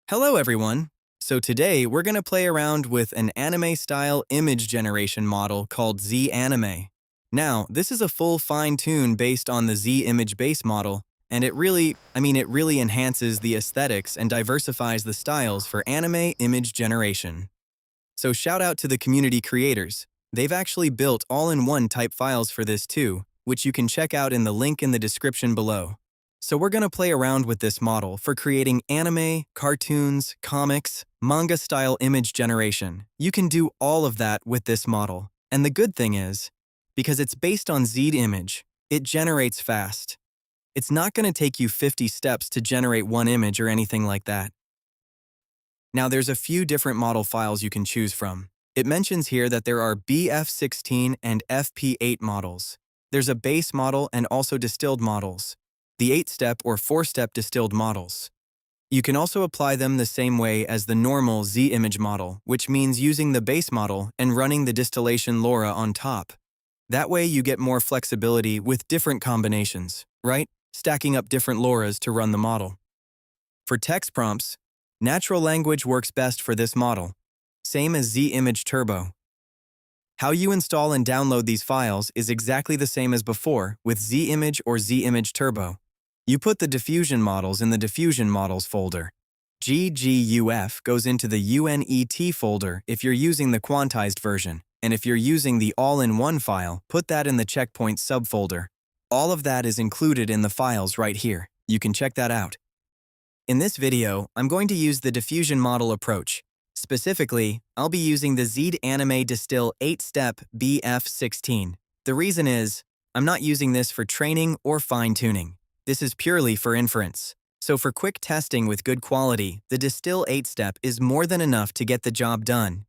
Hello everyone! So today we're going to play around with an anime-style image generation model called Zanime. Now, this is a full fine-tune based on the Z image base model, and it really enhances the aesthetics and diversifies the styles for anime image generation. So shout out to the community creators. They've actually built all-in-one type files for this too, which you can check out in the link in the description below. So we're going to play around with this model for creating anime, cartoons, comics, manga-style image generation. You can do all of that with this model. And the good thing is, because it's based on Z image, it generates fast. It's not going to take you 50 steps to generate one image or anything like that. Now there's a few different model files you can choose from. It mentions here that there are BF16 and FP8 models. There's a base model and also distilled models. The 8-step or 4-step distilled models. You can also apply them the same way as the normal Z image model, which means using the base model and running the distillation LoRa on top. That way you get more flexibility with different combinations, right? Stacking up different LoRas to run the model. For text prompts, natural language works best for this model, same as Z image Turbo. How you install and download these files is exactly the same as before with Z image or Z image Turbo. You put the diffusion models in the diffusion models folder. GGUF goes into the UNET folder if you're using the quantized version, and if you're using the all-in-one file, put that in the checkpoint subfolder. All of that is included in the files right here. You can check that out. In this video, I'm going to use the diffusion model approach. Specifically, I'll be using the Zanime Distill 8-step BF16. The reason is, I'm not using this for training or fine-tuning. This is purely for inference. So for quick testing with good quality, the Distill 8-step is more than enough to get the job done.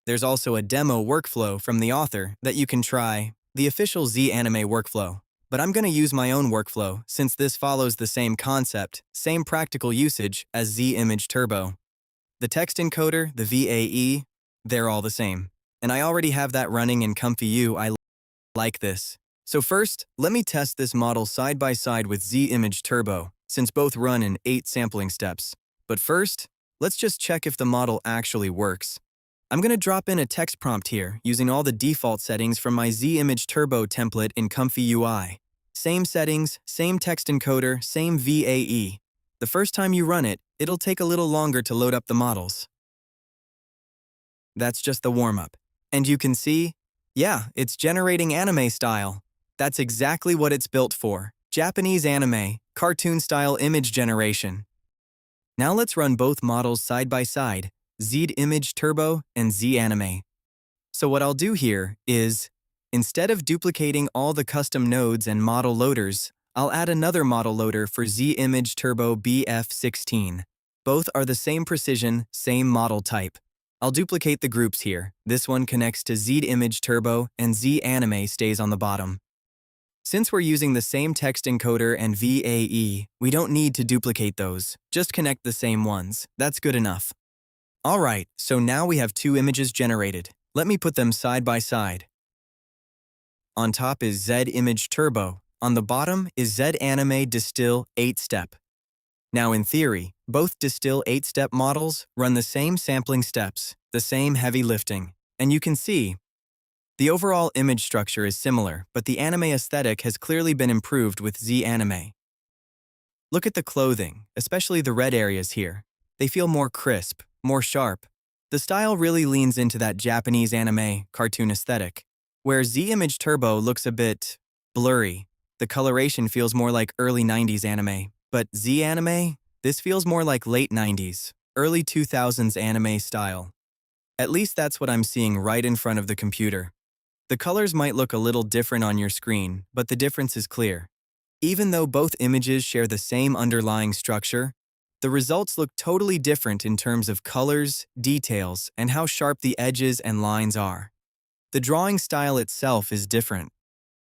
There's also a demo workflow from the author that you can try, the official Zanime workflow. But I'm going to use my own workflow since this follows the same concept, same practical usage as Z image Turbo. The text encoder, the VAE, they're all the same. And I already have that running in Comfyui. I like this. So first, let me test this model side by side with Z image Turbo, since both run in 8 sampling steps. But first, let's just check if the model actually works. I'm going to drop in a text prompt here using all the default settings from my Z image Turbo template in Comfyui. Same settings, same text encoder, same VAE. The first time you run it, it'll take a little longer to load up the models. That's just the warm-up. And you can see, yeah, it's generating anime style. That's exactly what it's built for. Japanese anime, cartoon-style image generation. Now let's run both models side by side, Z image Turbo and Zanime. So what I'll do here is, instead of duplicating all the custom nodes and model loaders, I'll add another model loader for Z image Turbo BF16. Both are the same precision, same model type. I'll duplicate the groups here. This one connects to Z image Turbo and Zanime stays on the bottom. Since we're using the same text encoder and VAE, we don't need to duplicate those. Just connect the same ones. That's good enough. Alright, so now we have 2 images generated. Let me put them side by side. On top is Z image Turbo. On the bottom is Zanime Distill 8-step. Now in theory, both Distill 8-step models run the same sampling steps, the same heavy lifting. And you can see, the overall image structure is similar, but the anime aesthetic has clearly been improved with Zanime. Look at the clothing, especially the red areas here. They feel more crisp, more sharp. The style really leans into that Japanese anime cartoon aesthetic, where Z image Turbo looks a bit blurry. The coloration feels more like early 90s anime, but Zanime, this feels more like late 90s, early 2000s anime style. At least that's what I'm seeing right in front of the computer. The colors might look a little different on your screen, but the difference is clear. Even though both images share the same underlying structure, the results look totally different in terms of colors, details, and how sharp the edges and lines are. The drawing style itself is different.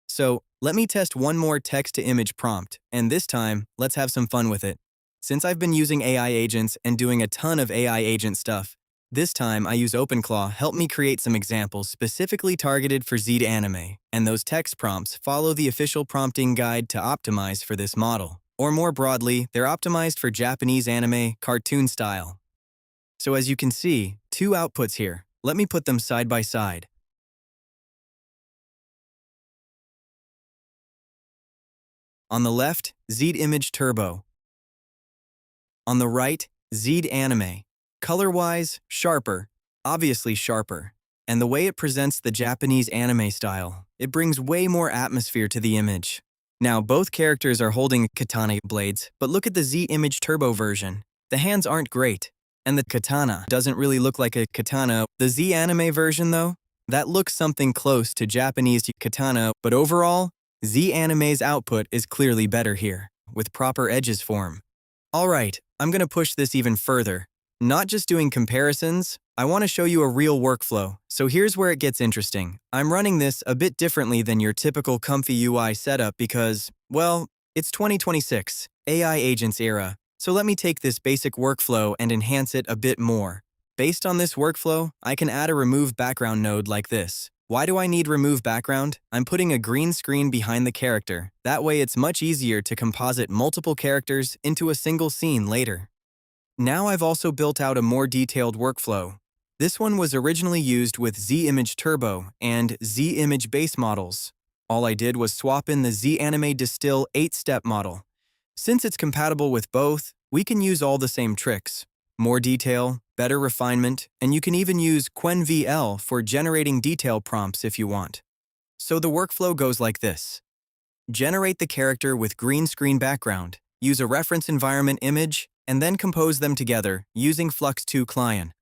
So, let me test one more text-to-image prompt, and this time, let's have some fun with it. Since I've been using AI agents and doing a ton of AI agent stuff, this time I use OpenClaw help me create some examples specifically targeted for Zanime, and those text prompts follow the official prompting guide to optimize for this model. Or more broadly, they're optimized for Japanese anime cartoon style. So as you can see, two outputs here. Let me put them side by side. On the left, Z-Image Turbo. On the right, Z-Anime. Color-wise, sharper, obviously sharper. And the way it presents the Japanese anime style, it brings way more atmosphere to the image. Now, both characters are holding katana blades, but look at the Z-Image Turbo version. The hands aren't great, and the katana doesn't really look like a katana. The Z-Anime version, though, that looks something close to Japanese katana, but overall, Z-Anime's output is clearly better here, with proper edges form. Alright, I'm gonna push this even further. Not just doing comparisons, I want to show you a real workflow. So here's where it gets interesting. I'm running this a bit differently than your typical Comfyui setup because, well, it's 2026, AI agents era. So let me take this basic workflow and enhance it a bit more. Based on this workflow, I can add a remove background node like this. Why do I need remove background? I'm putting a green screen behind the character. That way it's much easier to composite multiple characters into a single scene later. Now I've also built out a more detailed workflow. This one was originally used with Z-Image Turbo and Z-Image base models. All I did was swap in the Zanime Distill 8-step model. Since it's compatible with both, we can use all the same tricks. More detail, better refinement, and you can even use QuenVL for generating detail prompts if you want. So the workflow goes like this. Generate the character with green screen background, use a reference environment image, and then compose them together using Flux 2 Client.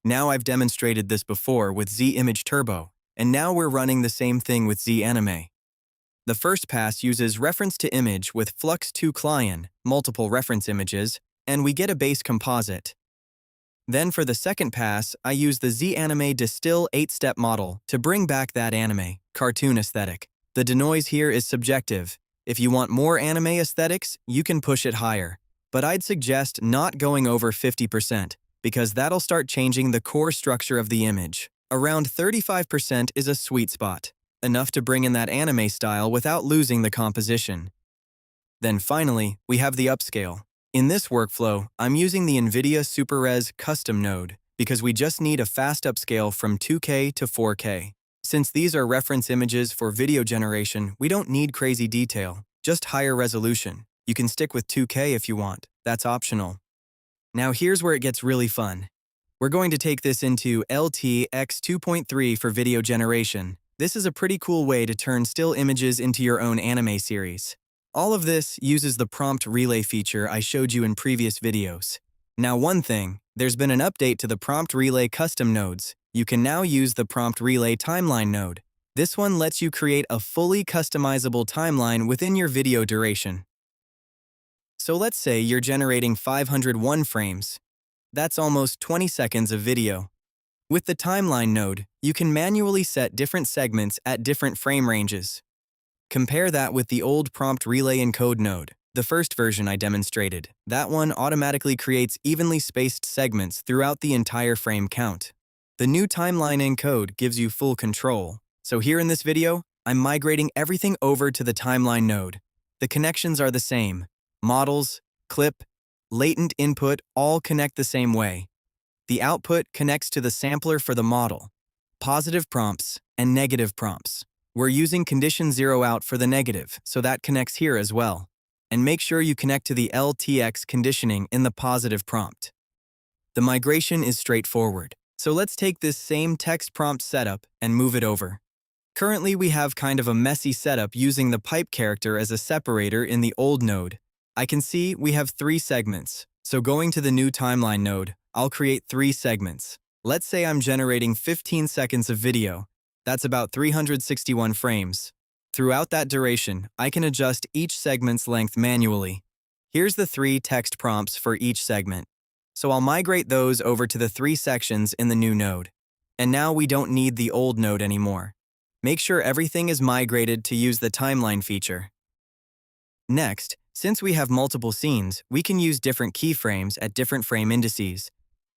Now I've demonstrated this before with Z-Image Turbo, and now we're running the same thing with Z-Anime. The first pass uses reference to image with Flux 2 Client, multiple reference images, and we get a base composite. Then for the second pass, I use the Z-Anime Distill 8-step model to bring back that anime, cartoon aesthetic. The denoise here is subjective. If you want more anime aesthetics, you can push it higher. But I'd suggest not going over 50%, because that'll start changing the core structure of the image. Around 35% is a sweet spot, enough to bring in that anime style without losing the composition. Then finally, we have the upscale. In this workflow, I'm using the NVIDIA SuperRes custom node, because we just need a fast upscale from 2K to 4K. Since these are reference images for video generation, we don't need crazy detail, just higher resolution. You can stick with 2K if you want, that's optional. Now here's where it gets really fun. We're going to take this into LTX 2.3 for video generation. This is a pretty cool way to turn still images into your own anime series. All of this uses the prompt relay feature I showed you in previous videos. Now one thing, there's been an update to the prompt relay custom nodes. You can now use the prompt relay timeline node. This one lets you create a fully customizable timeline within your video duration. So let's say you're generating 501 frames. That's almost 20 seconds of video. With the timeline node, you can manually set different segments at different frame ranges. Compare that with the old prompt relay encode node, the first version I demonstrated. That one automatically creates evenly spaced segments throughout the entire frame count. The new timeline encode gives you full control. So here in this video, I'm migrating everything over to the timeline node. The connections are the same. Models, clip, latent input all connect the same way. The output connects to the sampler for the model. Positive prompts and negative prompts. We're using condition 0 out for the negative, so that connects here as well. And make sure you connect to the LTX conditioning in the positive prompt. The migration is straightforward. So let's take this same text prompt setup and move it over. Currently we have kind of a messy setup using the pipe character as a separator in the old node. I can see we have 3 segments, so going to the new timeline node, I'll create 3 segments. Let's say I'm generating 15 seconds of video. That's about 361 frames. Throughout that duration, I can adjust each segment's length manually. Here's the 3 text prompts for each segment. So I'll migrate those over to the 3 sections in the new node. And now we don't need the old node anymore. Make sure everything is migrated to use the timeline feature. Next, since we have multiple scenes, we can use different keyframes at different frame indices.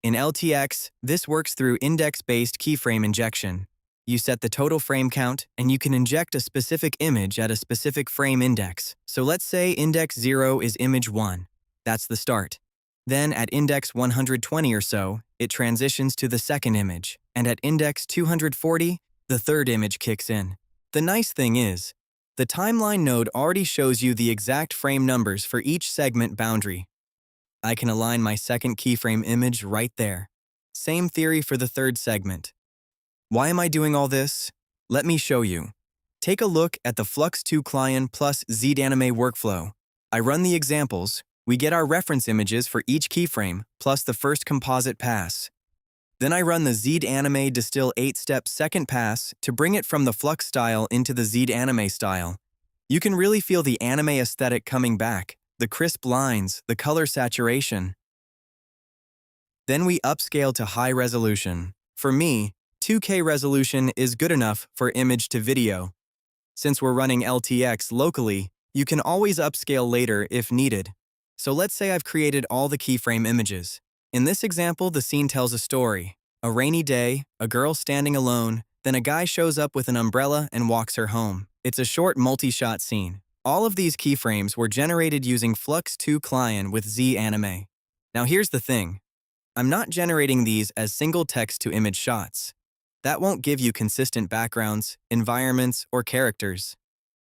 In LTX, this works through index-based keyframe injection. You set the total frame count, and you can inject a specific image at a specific frame index. So let's say index 0 is image 1. That's the start. Then at index 120 or so, it transitions to the second image, and at index 240, the third image kicks in. The nice thing is, the timeline node already shows you the exact frame numbers for each segment boundary. I can align my second keyframe image right there. Same theory for the third segment. Why am I doing all this? Let me show you. Take a look at the Flux 2 client plus Zanime workflow. I run the examples. We get our reference images for each keyframe, plus the first composite pass. Then I run the Zanime Distill 8-step second pass to bring it from the Flux style into the Zanime style. You can really feel the anime aesthetic coming back, the crisp lines, the color saturation. Then we upscale to high resolution. For me, 2K resolution is good enough for image to video. Since we're running LTX locally, you can always upscale later if needed. So let's say I've created all the keyframe images. In this example, the scene tells a story. A rainy day, a girl standing alone, then a guy shows up with an umbrella and walks her home. It's a short multi-shot scene. All of these keyframes were generated using Flux 2 client with Zanime. Now here's the thing. I'm not generating these as single text-to-image shots. That won't give you consistent backgrounds, environments, or characters.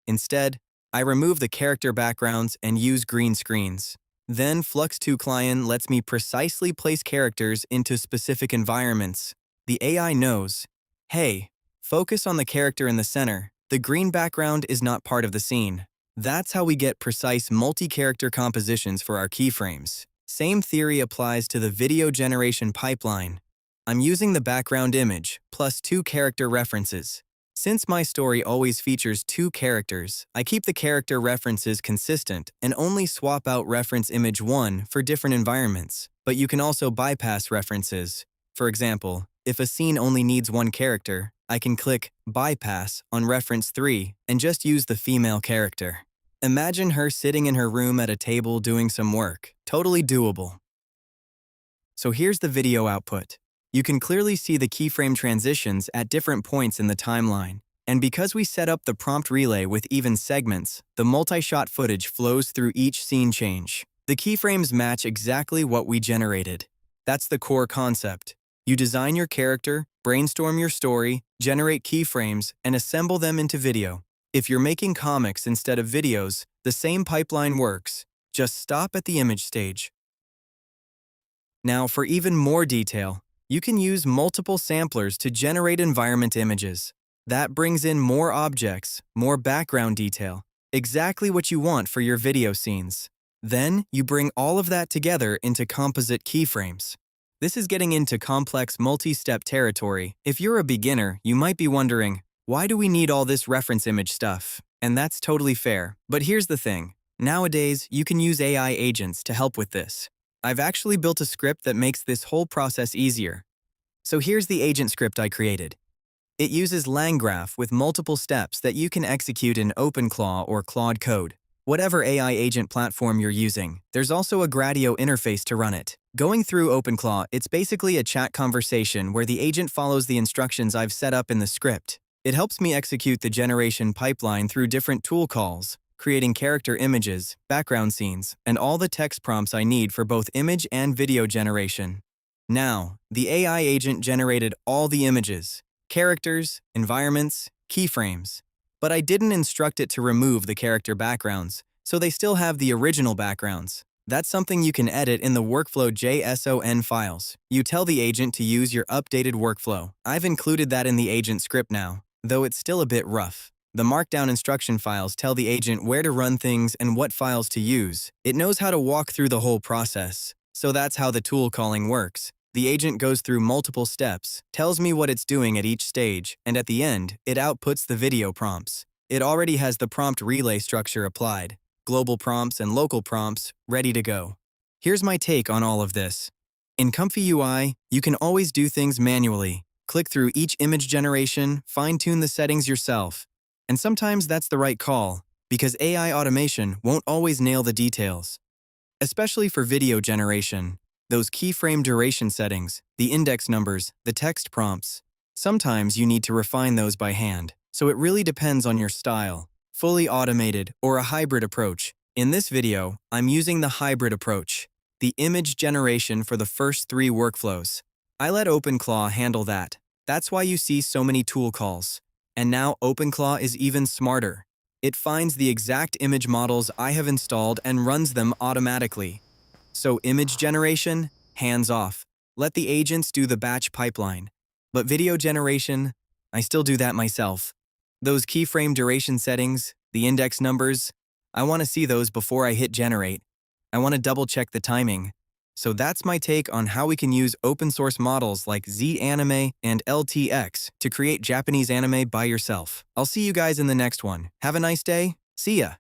Instead, I remove the character backgrounds and use green screens. Then Flux 2 client lets me precisely place characters into specific environments. The AI knows, hey, focus on the character in the center. The green background is not part of the scene. That's how we get precise multi-character compositions for our keyframes. Same theory applies to the video generation pipeline. I'm using the background image, plus 2 character references. Since my story always features 2 characters, I keep the character references consistent and only swap out reference image 1 for different environments. But you can also bypass references. For example, if a scene only needs 1 character, I can click Bypass on reference 3 and just use the female character. Imagine her sitting in her room at a table doing some work. Totally doable. So here's the video output. You can clearly see the keyframe transitions at different points in the timeline. And because we set up the prompt relay with even segments, the multi-shot footage flows through each scene change. The keyframes match exactly what we generated. That's the core concept. You design your character, brainstorm your story, generate keyframes, and assemble them into video. If you're making comics instead of videos, the same pipeline works. Just stop at the image stage. Now, for even more detail, you can use multiple samplers to generate environment images. That brings in more objects, more background detail, exactly what you want for your video scenes. Then, you bring all of that together into composite keyframes. This is getting into complex multi-step territory. If you're a beginner, you might be wondering, why do we need all this reference image stuff? And that's totally fair. But here's the thing. Nowadays, you can use AI agents to help with this. I've actually built a script that makes this whole process easier. So here's the agent script I created. It uses LangGraph with multiple steps that you can execute in OpenClaw or Claude code. Whatever AI agent platform you're using, there's also a Gradio interface to run it. Going through OpenClaw, it's basically a chat conversation where the agent follows the instructions I've set up in the script. It helps me execute the generation pipeline through different tool calls, creating character images, background scenes, and all the text prompts I need for both image and video generation. Now, the AI agent generated all the images, characters, environments, keyframes. But I didn't instruct it to remove the character backgrounds, so they still have the original backgrounds. That's something you can edit in the workflow JSON files. You tell the agent to use your updated workflow. I've included that in the agent script now, though it's still a bit rough. The markdown instruction files tell the agent where to run things and what files to use. It knows how to walk through the whole process. So that's how the tool calling works. The agent goes through multiple steps, tells me what it's doing at each stage, and at the end, it outputs the video prompts. It already has the prompt relay structure applied, global prompts and local prompts ready to go. Here's my take on all of this. In Comfyui, you can always do things manually. Click through each image generation, fine-tune the settings yourself. And sometimes that's the right call, because AI automation won't always nail the details. Especially for video generation, those keyframe duration settings, the index numbers, the text prompts. Sometimes you need to refine those by hand, so it really depends on your style, fully automated or a hybrid approach. In this video, I'm using the hybrid approach. the image generation for the first 3 workflows. I let OpenClaw handle that. That's why you see so many tool calls. And now OpenClaw is even smarter. It finds the exact image models I have installed and runs them automatically. So image generation, hands off. Let the agents do the batch pipeline. But video generation, I still do that myself. Those keyframe duration settings, the index numbers, I want to see those before I hit generate. I want to double check the timing. So that's my take on how we can use open source models like Zanime and LTX to create Japanese anime by yourself. I'll see you guys in the next one. Have a nice day. See ya.